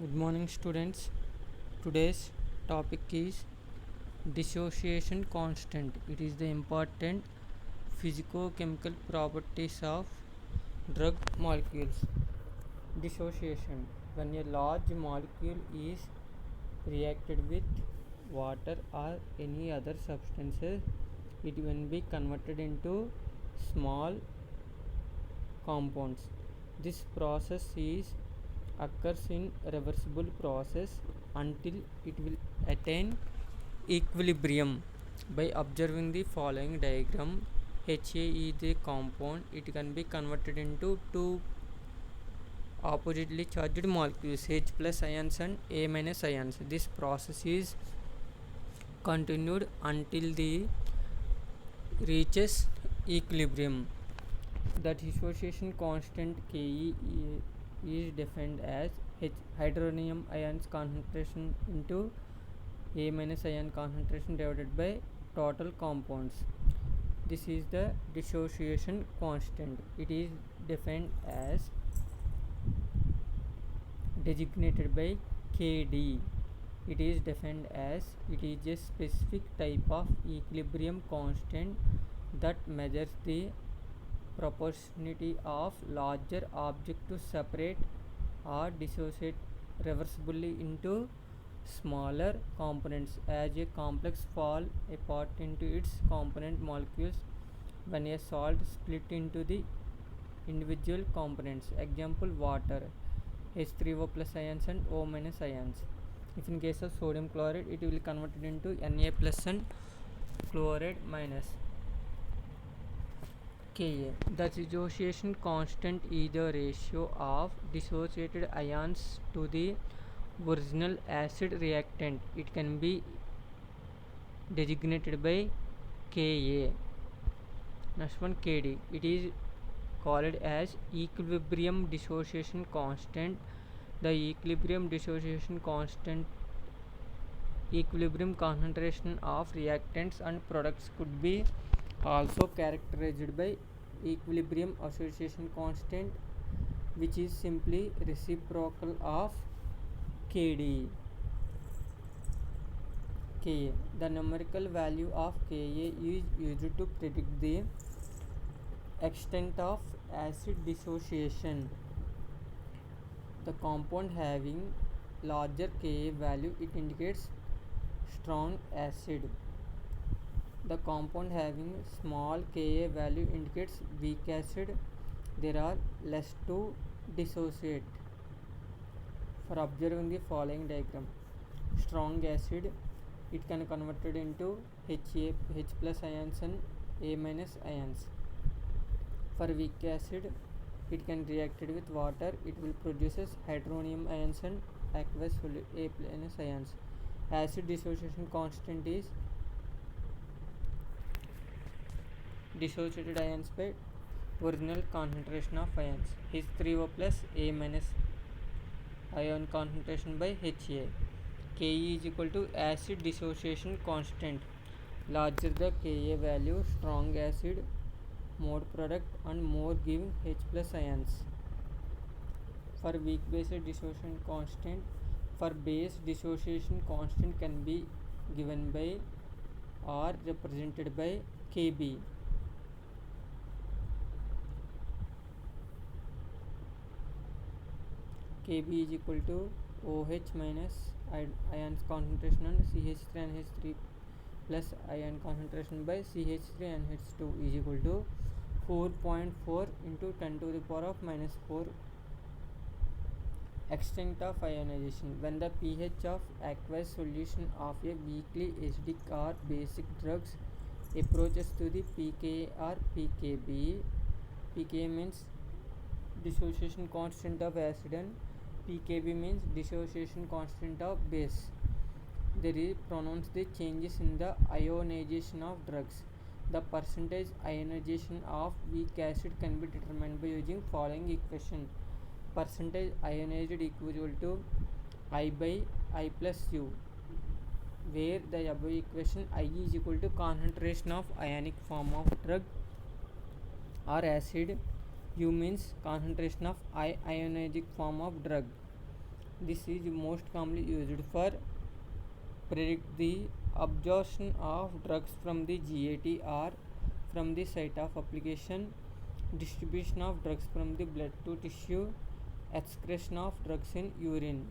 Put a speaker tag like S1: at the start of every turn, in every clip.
S1: Good morning, students. Today's topic is dissociation constant. It is the important physico-chemical properties of drug molecules. Dissociation: when a large molecule is reacted with water or any other substances, it will be converted into small compounds. This process occurs in reversible process until it will attain equilibrium. By observing the following diagram, Ha is a compound. It can be converted into two oppositely charged molecules, H plus ions and A minus ions. This process is continued until the reaches equilibrium. The dissociation constant Ke is defined as hydronium ions concentration into A minus ion concentration divided by total compounds. This is the dissociation constant. It is defined as designated by Kd. It is defined as it is a specific type of equilibrium constant that measures the proportionality of larger object to separate or dissociate reversibly into smaller components as a complex fall apart into its component molecules when a salt split into the individual components. Example: water, H3O plus ions and O minus ions. If in case of sodium chloride, it will be converted into Na plus and chloride minus. Ka. The dissociation constant is the ratio of dissociated ions to the original acid reactant. It can be designated by Ka. Next one, Kd. It is called as equilibrium dissociation constant. The equilibrium concentration of reactants and products could be also characterized by equilibrium association constant, which is simply reciprocal of Kd. Ka. The numerical value of Ka is used to predict the extent of acid dissociation. The compound having larger Ka value, it indicates strong acid. The compound having small Ka value indicates weak acid. There are less to dissociate. For observing the following diagram, strong acid, it can converted into H plus ions and A minus ions. For weak acid, it can reacted with water. It will produces hydronium ions and aqueous A plus ions. Acid dissociation constant is dissociated ions by original concentration of ions, H3O plus A minus ion concentration by Ha. Ke is equal to acid dissociation constant. Larger the Ka value, strong acid, mode product and more giving H plus ions. For weak base dissociation constant, for base dissociation constant can be given by or represented by Kb. Kb is equal to OH minus ions concentration and CH3 and H3 plus ion concentration by CH3 and H2 is equal to 4.4 into 10 to the power of minus 4 extent of ionization. When the pH of aqueous solution of a weakly acidic or basic drugs approaches to the pKa or pKb, pKa means dissociation constant of acid and pKb means dissociation constant of base. There is pronounced the changes in the ionization of drugs. The percentage ionization of weak acid can be determined by using following equation. Percentage ionized equal to I by I plus U, where the above equation I is equal to concentration of ionic form of drug or acid, U means concentration of ionizing form of drug. This is most commonly used for predict the absorption of drugs from the GAT or from the site of application, distribution of drugs from the blood to tissue, excretion of drugs in urine.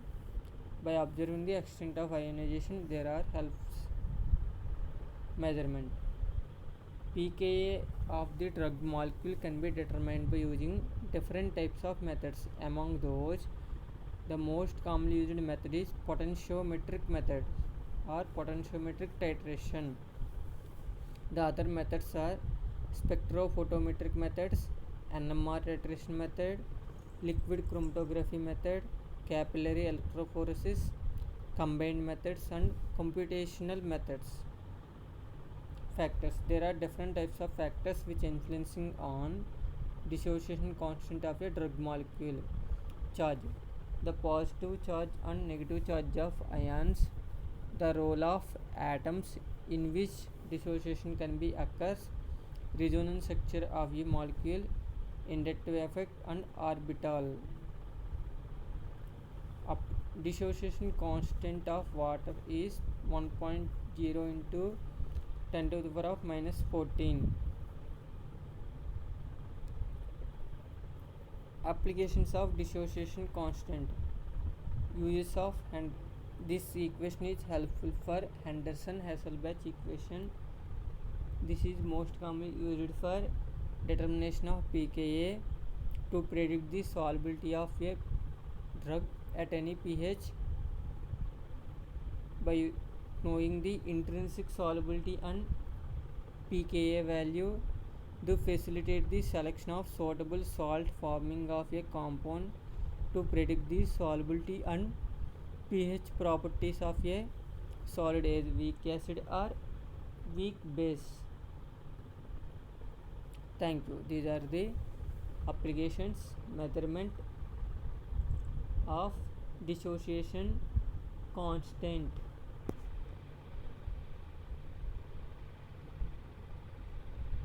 S1: By observing the extent of ionization, there are helps measurement. pKa of the drug molecule can be determined by using different types of methods. Among those, the most commonly used method is potentiometric method or potentiometric titration. The other methods are spectrophotometric methods, NMR titration method, liquid chromatography method, capillary electrophoresis, combined methods, and computational methods. Factors: there are different types of factors which influencing on dissociation constant of a drug molecule. Charge: the positive charge and negative charge of ions, the role of atoms in which dissociation can be occurs, resonance structure of a molecule, inductive effect, and orbital. Dissociation constant of water is 1.0 into 10 to the power of minus 14. Applications of dissociation constant. Uses of this equation is helpful for Henderson-Hasselbalch equation. This is most commonly used for determination of pKa to predict the solubility of a drug at any pH by knowing the intrinsic solubility and pKa value. To facilitate the selection of suitable salt forming of a compound to predict the solubility and pH properties of a solid as weak acid or weak base. Thank you. These are the applications, measurement of dissociation constant.